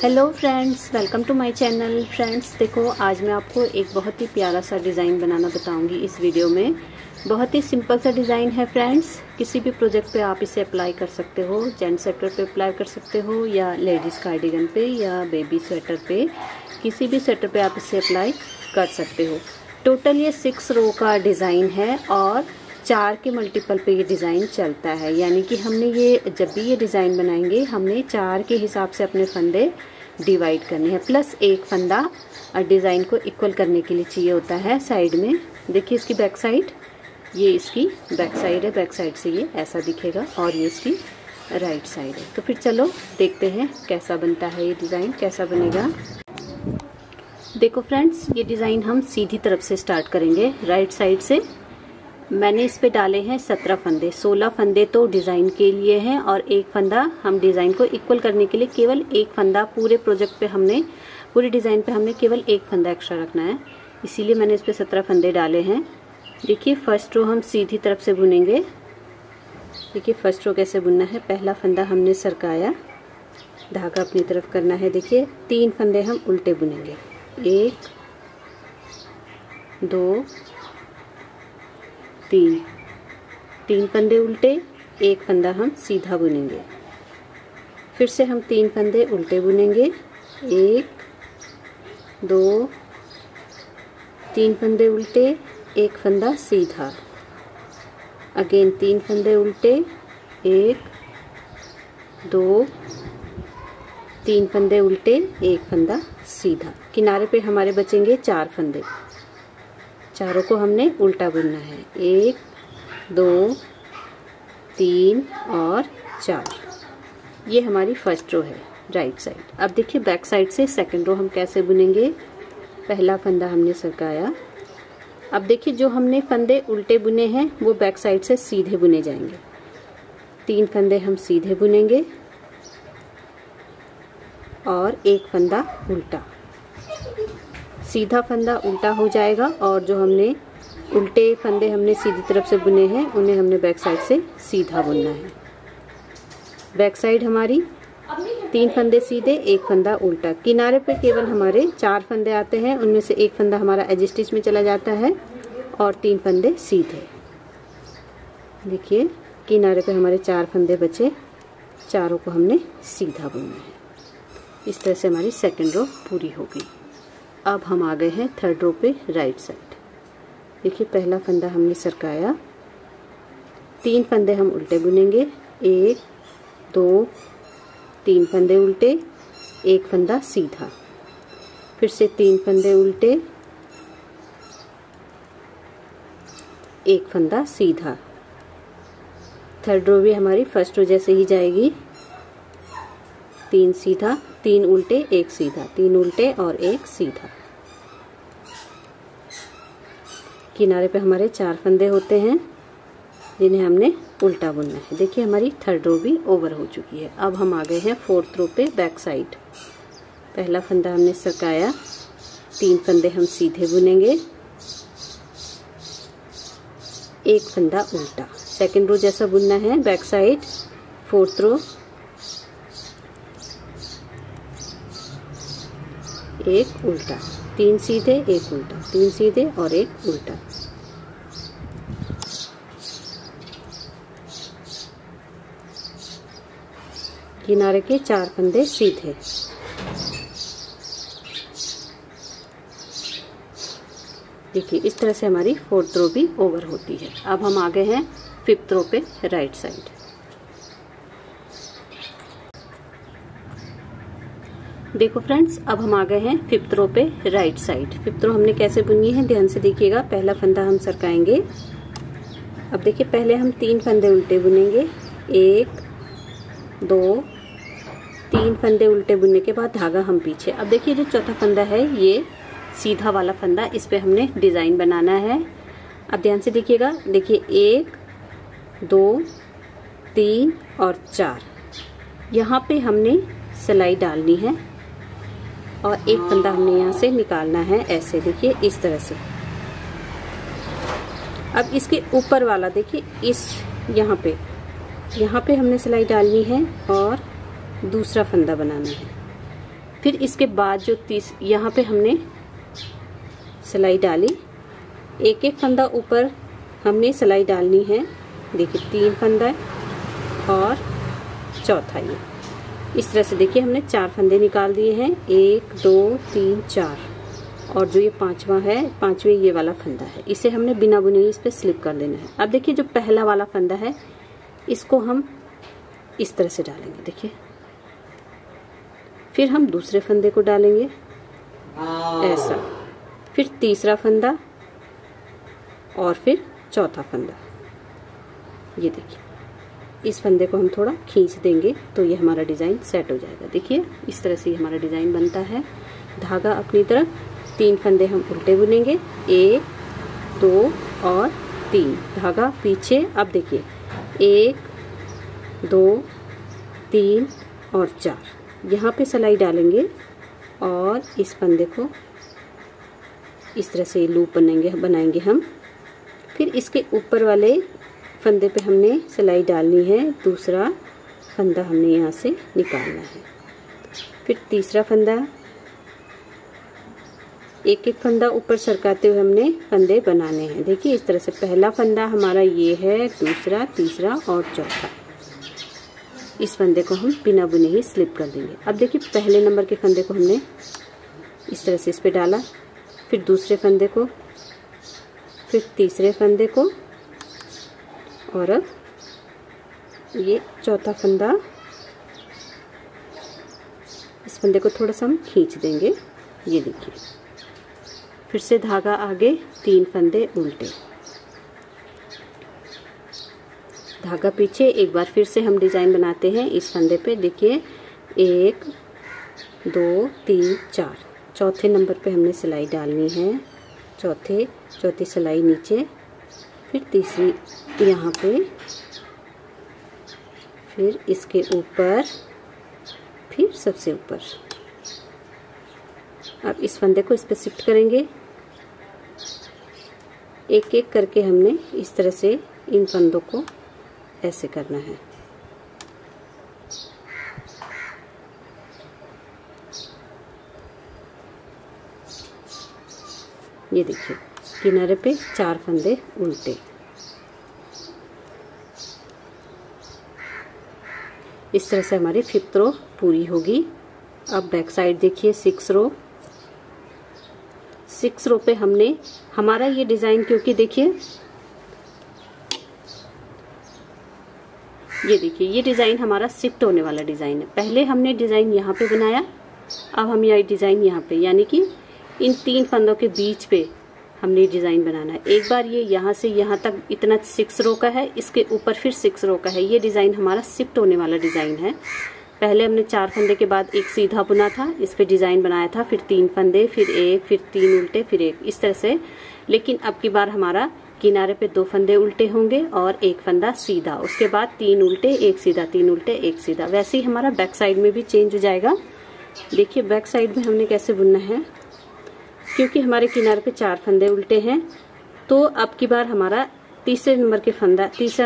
Hello friends, welcome to my channel. Friends देखो, आज मैं आपको एक बहुत ही प्यारा सा डिज़ाइन बनाना बताऊंगी इस वीडियो में। बहुत ही सिंपल सा डिज़ाइन है फ्रेंड्स। किसी भी प्रोजेक्ट पे आप इसे अप्लाई कर सकते हो। जेंट्स स्वेटर पे अप्लाई कर सकते हो या लेडीज़ कार्डिगन पे या बेबी स्वेटर पे, किसी भी स्वेटर पे आप इसे अप्लाई कर सकते हो। टोटल ये 6 रो का डिज़ाइन है और 4 के मल्टीपल पे ये डिज़ाइन चलता है। यानी कि हमने ये जब भी ये डिज़ाइन बनाएंगे हमने 4 के हिसाब से अपने फंदे डिवाइड करने हैं, प्लस एक फंदा डिज़ाइन को इक्वल करने के लिए चाहिए होता है साइड में। देखिए इसकी बैक साइड, ये इसकी बैक साइड है। बैक साइड से ये ऐसा दिखेगा और ये इसकी राइट साइड है। तो फिर चलो देखते हैं कैसा बनता है ये डिज़ाइन, कैसा बनेगा। देखो फ्रेंड्स, ये डिज़ाइन हम सीधी तरफ से स्टार्ट करेंगे, राइट साइड से। मैंने इस पे डाले हैं 17 फंदे। 16 फंदे तो डिज़ाइन के लिए हैं और एक फंदा हम डिज़ाइन को इक्वल करने के लिए, केवल एक फंदा पूरे प्रोजेक्ट पे हमने, पूरे डिज़ाइन पे हमने केवल एक फंदा एक्स्ट्रा रखना है, इसीलिए मैंने इस पे 17 फंदे डाले हैं। देखिए फर्स्ट रो हम सीधी तरफ से बुनेंगे। देखिए फर्स्ट रो कैसे बुनना है। पहला फंदा हमने सरकाया, धागा अपनी तरफ करना है। देखिए 3 फंदे हम उल्टे बुनेंगे, 1 2 3 फंदे उल्टे, एक फंदा हम सीधा बुनेंगे। फिर से हम 3 फंदे उल्टे बुनेंगे, 1 2 3 फंदे उल्टे, एक फंदा सीधा। अगेन 3 फंदे उल्टे, 1 2 3 फंदे उल्टे, एक फंदा सीधा। किनारे पे हमारे बचेंगे 4 फंदे, चारों को हमने उल्टा बुनना है, 1 2 3 और 4। ये हमारी फर्स्ट रो है राइट साइड। अब देखिए बैक साइड से सेकंड रो हम कैसे बुनेंगे। पहला फंदा हमने सरकाया। अब देखिए जो हमने फंदे उल्टे बुने हैं वो बैक साइड से सीधे बुने जाएंगे। 3 फंदे हम सीधे बुनेंगे और एक फंदा उल्टा। सीधा फंदा उल्टा हो जाएगा और जो हमने उल्टे फंदे हमने सीधी तरफ से बुने हैं उन्हें हमने बैक साइड से सीधा बुनना है। बैक साइड हमारी 3 फंदे सीधे, एक फंदा उल्टा। किनारे पे केवल हमारे 4 फंदे आते हैं, उनमें से एक फंदा हमारा एज स्टिच में चला जाता है और 3 फंदे सीधे। देखिए किनारे पे हमारे 4 फंदे बचे, चारों को हमने सीधा बुनना है। इस तरह से हमारी सेकंड रो पूरी होगी। अब हम आ गए हैं थर्ड रो पे राइट साइड। देखिए पहला फंदा हमने सरकाया, 3 फंदे हम उल्टे बुनेंगे, 1 2 3 फंदे उल्टे, एक फंदा सीधा। फिर से 3 फंदे उल्टे, एक फंदा सीधा। थर्ड रो भी हमारी फर्स्ट रो जैसे ही जाएगी। 3 सीधा, 3 उल्टे, एक सीधा, 3 उल्टे और एक सीधा। किनारे पे हमारे 4 फंदे होते हैं जिन्हें हमने उल्टा बुनना है। देखिए हमारी थर्ड रो भी ओवर हो चुकी है। अब हम आ गए हैं फोर्थ रो पे बैक साइड। पहला फंदा हमने सरकाया, 3 फंदे हम सीधे बुनेंगे, एक फंदा उल्टा। सेकंड रो जैसा बुनना है बैक साइड। फोर्थ रो, एक उल्टा, 3 सीधे, एक उल्टा, 3 सीधे और एक उल्टा। किनारे के 4 फंदे सीधे। देखिए इस तरह से हमारी फोर्थ रो भी ओवर होती है। अब हम आ गए हैं फिफ्थ रो पे राइट साइड। देखो फ्रेंड्स, अब हम आ गए हैं फिफ्थ रो पे राइट साइड। फिफ्थ रो हमने कैसे बुननी है ध्यान से देखिएगा। पहला फंदा हम सरकाएंगे। अब देखिए पहले हम 3 फंदे उल्टे बुनेंगे, 1 2 3 फंदे उल्टे बुनने के बाद धागा हम पीछे। अब देखिए जो चौथा फंदा है ये सीधा वाला फंदा, इस पे हमने डिजाइन बनाना है। अब ध्यान से देखिएगा। देखिए 1 2 3 और 4, यहाँ पे हमने सिलाई डालनी है और एक फंदा हमने यहाँ से निकालना है ऐसे। देखिए इस तरह से। अब इसके ऊपर वाला देखिए, इस यहाँ पे हमने सिलाई डालनी है और दूसरा फंदा बनाना है। फिर इसके बाद जो यहाँ पे हमने सिलाई डाली, एक एक फंदा ऊपर हमने सिलाई डालनी है। देखिए 3 फंदा और चौथा ये इस तरह से। देखिए हमने 4 फंदे निकाल दिए हैं, 1 2 3 4, और जो ये 5वां है, 5वें ये वाला फंदा है, इसे हमने बिना बुने इस पे स्लिप कर देना है। अब देखिए जो पहला वाला फंदा है इसको हम इस तरह से डालेंगे, देखिए। फिर हम दूसरे फंदे को डालेंगे ऐसा, फिर तीसरा फंदा और फिर चौथा फंदा। ये देखिए इस फंदे को हम थोड़ा खींच देंगे तो ये हमारा डिजाइन सेट हो जाएगा। देखिए इस तरह से हमारा डिजाइन बनता है। धागा अपनी तरफ, 3 फंदे हम उल्टे बुनेंगे, 1 2 और 3, धागा पीछे। अब देखिए 1 2 3 और 4, यहाँ पे सिलाई डालेंगे और इस फंदे को इस तरह से लूप बनाएंगे हम। फिर इसके ऊपर वाले फंदे पे हमने सिलाई डालनी है, दूसरा फंदा हमने यहाँ से निकालना है। फिर तीसरा फंदा, एक एक फंदा ऊपर सरकाते हुए हमने फंदे बनाने हैं। देखिए इस तरह से पहला फंदा हमारा ये है, दूसरा, तीसरा और चौथा। इस फंदे को हम बिना बुने ही स्लिप कर देंगे। अब देखिए पहले नंबर के फंदे को हमने इस तरह से इस पे डाला, फिर दूसरे फंदे को, फिर तीसरे फंदे को, और अब ये चौथा फंदा, इस फंदे को थोड़ा सा हम खींच देंगे। ये देखिए फिर से धागा आगे, 3 फंदे उल्टे, धागा पीछे। एक बार फिर से हम डिजाइन बनाते हैं इस फंदे पे। देखिए 1 2 3 4, चौथे नंबर पे हमने सिलाई डालनी है, चौथी सिलाई नीचे, फिर तीसरी यहाँ पे, फिर इसके ऊपर, फिर सबसे ऊपर। अब इस फंदे को इस पे शिफ्ट करेंगे, एक एक करके हमने इस तरह से इन फंदों को ऐसे करना है। ये देखिए किनारे पे 4 फंदे उल्टे। इस तरह से हमारी 5th रो पूरी होगी। अब बैक साइड देखिए 6 रो। 6 रो पे हमने हमारा ये डिजाइन, क्योंकि देखिए ये देखिए ये डिजाइन हमारा शिफ्ट होने वाला डिजाइन है। पहले हमने डिजाइन यहाँ पे बनाया, अब हम ये डिजाइन यहाँ पे, यानी कि इन 3 फंदों के बीच पे हमने डिजाइन बनाना है। एक बार ये यहाँ से यहाँ तक इतना 6 रो का है, इसके ऊपर फिर 6 रो का है। ये डिजाइन हमारा शिफ्ट होने वाला डिजाइन है। पहले हमने 4 फंदे के बाद एक सीधा बुना था, इस पे डिजाइन बनाया था, फिर 3 फंदे, फिर 1, फिर 3 उल्टे, फिर 1, इस तरह से। लेकिन अब की बार हमारा किनारे पे 2 फंदे उल्टे होंगे और 1 फंदा सीधा, उसके बाद 3 उल्टे 1 सीधा, 3 उल्टे 1 सीधा। वैसे ही हमारा बैक साइड में भी चेंज हो जाएगा। देखिए बैक साइड में हमने कैसे बुनना है, क्योंकि हमारे किनारे पे 4 फंदे उल्टे हैं, तो अब की बार हमारा तीसरा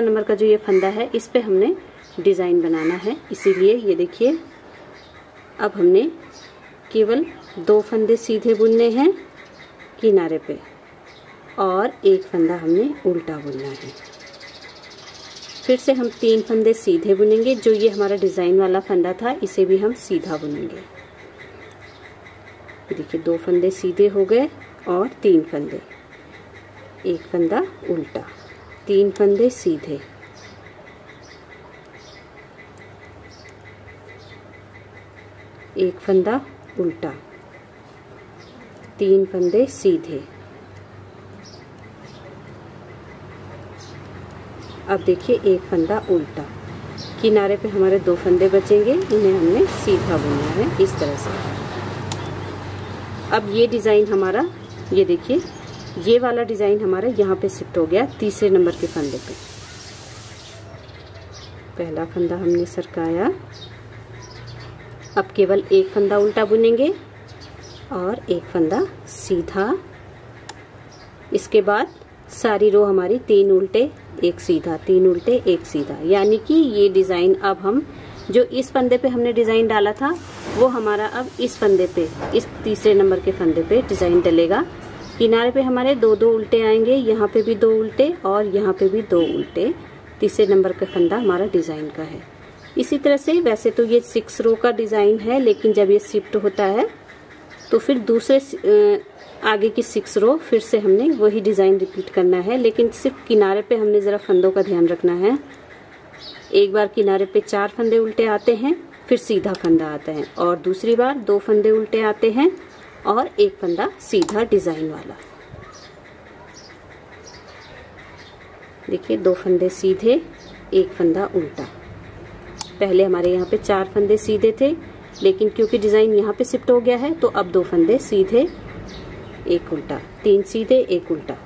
नंबर का जो ये फंदा है, इस पे हमने डिजाइन बनाना है। इसीलिए ये देखिए अब हमने केवल 2 फंदे सीधे बुनने हैं किनारे पे और 1 फंदा हमने उल्टा बुनना है। फिर से हम 3 फंदे सीधे बुनेंगे। जो ये हमारा डिजाइन वाला फंदा था, इसे भी हम सीधा बुनेंगे। देखिए 2 फंदे सीधे हो गए और 3 फंदे, 1 फंदा उल्टा, 3 फंदे सीधे, एक फंदा उल्टा, 3 फंदे सीधे। अब देखिए 1 फंदा उल्टा, किनारे पे हमारे 2 फंदे बचेंगे, इन्हें हमने सीधा बुनना है इस तरह से। अब ये डिजाइन हमारा, ये देखिए ये वाला डिजाइन हमारा यहाँ पे शिफ्ट हो गया तीसरे नंबर के फंदे पे। पहला फंदा हमने सरकाया, अब केवल 1 फंदा उल्टा बुनेंगे और 1 फंदा सीधा। इसके बाद सारी रो हमारी 3 उल्टे 1 सीधा, 3 उल्टे 1 सीधा, यानी कि ये डिजाइन अब हम जो इस फंदे पे हमने डिजाइन डाला था वो हमारा अब इस फंदे पे, इस तीसरे नंबर के फंदे पे डिजाइन डलेगा। किनारे पे हमारे दो दो उल्टे आएंगे, यहाँ पे भी दो उल्टे और यहाँ पे भी दो उल्टे। तीसरे नंबर का फंदा हमारा डिजाइन का है। इसी तरह से वैसे तो ये 6 रो का डिजाइन है, लेकिन जब ये शिफ्ट होता है तो फिर दूसरे आगे की 6 रो फिर से हमने वही डिजाइन रिपीट करना है, लेकिन सिर्फ किनारे पे हमने जरा फंदों का ध्यान रखना है। एक बार किनारे पे 4 फंदे उल्टे आते हैं, फिर सीधा फंदा आता है, और दूसरी बार 2 फंदे उल्टे आते हैं और एक फंदा सीधा डिजाइन वाला। देखिए 2 फंदे सीधे, एक फंदा उल्टा। पहले हमारे यहाँ पे 4 फंदे सीधे थे, लेकिन क्योंकि डिजाइन यहाँ पे शिफ्ट हो गया है तो अब 2 फंदे सीधे, एक उल्टा, 3 सीधे, एक उल्टा।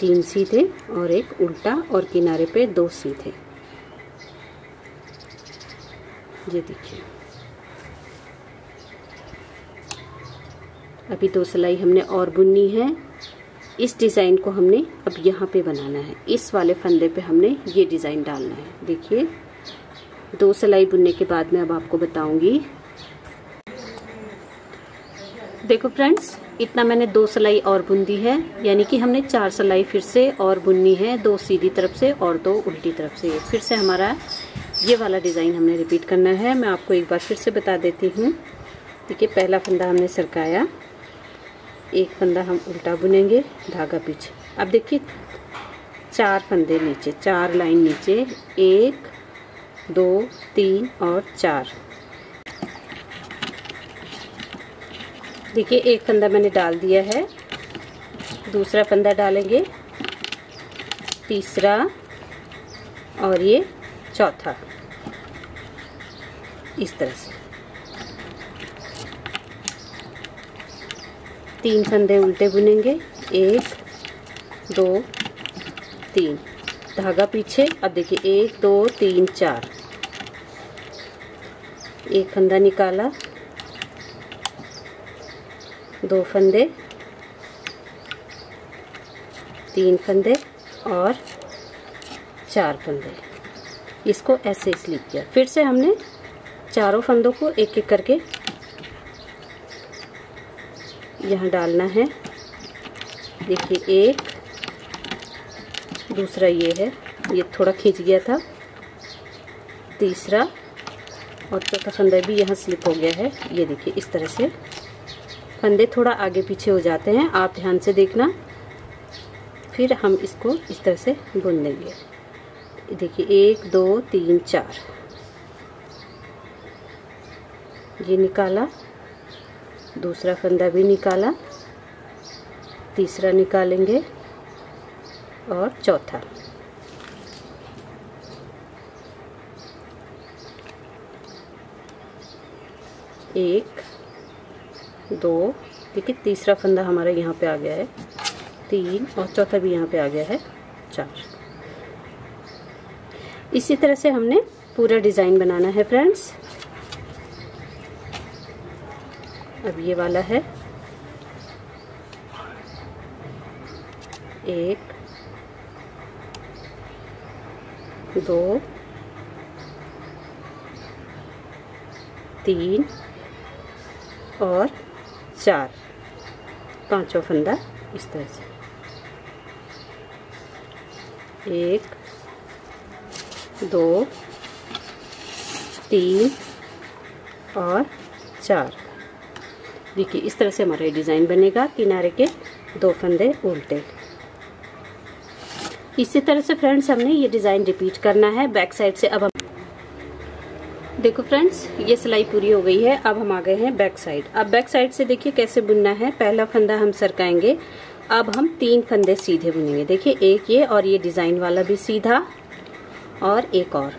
तीन सीधे और एक उल्टा, और किनारे पे 2 सीधे। ये देखिए अभी 2 सिलाई हमने और बुननी है। इस डिजाइन को हमने अब यहाँ पे बनाना है, इस वाले फंदे पे हमने ये डिजाइन डालना है। देखिए 2 सिलाई बुनने के बाद मैं अब आपको बताऊंगी। देखो फ्रेंड्स, इतना मैंने 2 सिलाई और बुन दी है, यानी कि हमने 4 सिलाई फिर से और बुननी है, 2 सीधी तरफ से और 2 उल्टी तरफ से। फिर से हमारा ये वाला डिजाइन हमने रिपीट करना है। मैं आपको एक बार फिर से बता देती हूँ। देखिए पहला फंदा हमने सरकाया, एक फंदा हम उल्टा बुनेंगे, धागा पीछे। अब देखिए 4 फंदे नीचे, 4 लाइन नीचे, 1 2 3 और 4। देखिए एक फंदा मैंने डाल दिया है, दूसरा फंदा डालेंगे, तीसरा और ये चौथा, इस तरह से 3 फंदे उल्टे बुनेंगे, 1 2 3, धागा पीछे। अब देखिए 1 2 3 4, एक फंदा निकाला, 2 फंदे, 3 फंदे और 4 फंदे। इसको ऐसे स्लिप किया। फिर से हमने चारों फंदों को एक एक करके यहाँ डालना है। देखिए एक, दूसरा ये है, ये थोड़ा खींच गया था, तीसरा और चौथा फंदा भी यहाँ स्लिप हो गया है। ये देखिए इस तरह से फंदे थोड़ा आगे पीछे हो जाते हैं, आप ध्यान से देखना। फिर हम इसको इस तरह से बुन देंगे। देखिए 1 2 3 4, ये निकाला, दूसरा फंदा भी निकाला, तीसरा निकालेंगे और चौथा। एक 2, देखिए तीसरा फंदा हमारा यहाँ पे आ गया है, 3 और चौथा भी यहाँ पे आ गया है, 4। इसी तरह से हमने पूरा डिजाइन बनाना है फ्रेंड्स। अब ये वाला है, 1 2 3 और 4, पांचों फंदा इस तरह से, 1 2 3 और 4। देखिए इस तरह से हमारा डिजाइन बनेगा, किनारे के 2 फंदे उल्टे। इसी तरह से फ्रेंड्स हमने ये डिजाइन रिपीट करना है बैक साइड से। अब हम देखो फ्रेंड्स, ये सिलाई पूरी हो गई है। अब हम आ गए हैं बैक साइड। अब बैक साइड से देखिए कैसे बुनना है। पहला फंदा हम सरकाएंगे, अब हम 3 फंदे सीधे बुनेंगे। देखिए एक ये और ये डिजाइन वाला भी सीधा और एक और।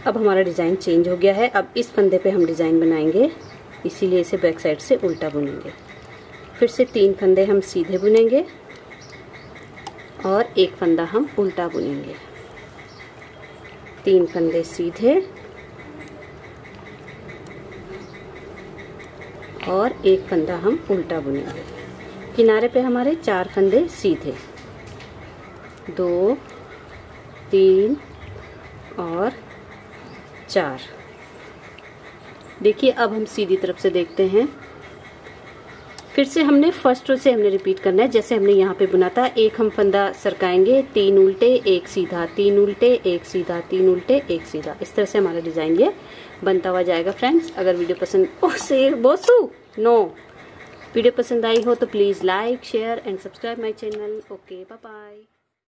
अब हमारा डिजाइन चेंज हो गया है। अब इस फंदे पे हम डिजाइन बनाएंगे, इसीलिए इसे बैक साइड से उल्टा बुनेंगे। फिर से 3 फंदे हम सीधे बुनेंगे और एक फंदा हम उल्टा बुनेंगे। 3 फंदे सीधे और एक फंदा हम उल्टा बुनेंगे। किनारे पे हमारे 4 फंदे सीधे, 2 3 और 4। देखिए अब हम सीधी तरफ से देखते हैं। फिर से हमने फर्स्ट रो से हमने रिपीट करना है जैसे हमने यहाँ पे बुना था। एक हम फंदा सरकाएंगे, 3 उल्टे 1 सीधा, 3 उल्टे 1 सीधा, 3 उल्टे 1 सीधा। इस तरह से हमारा डिजाइन ये बनता हुआ जाएगा फ्रेंड्स। अगर वीडियो पसंद वीडियो पसंद आई हो तो please like, share and subscribe my channel. Okay, bye bye.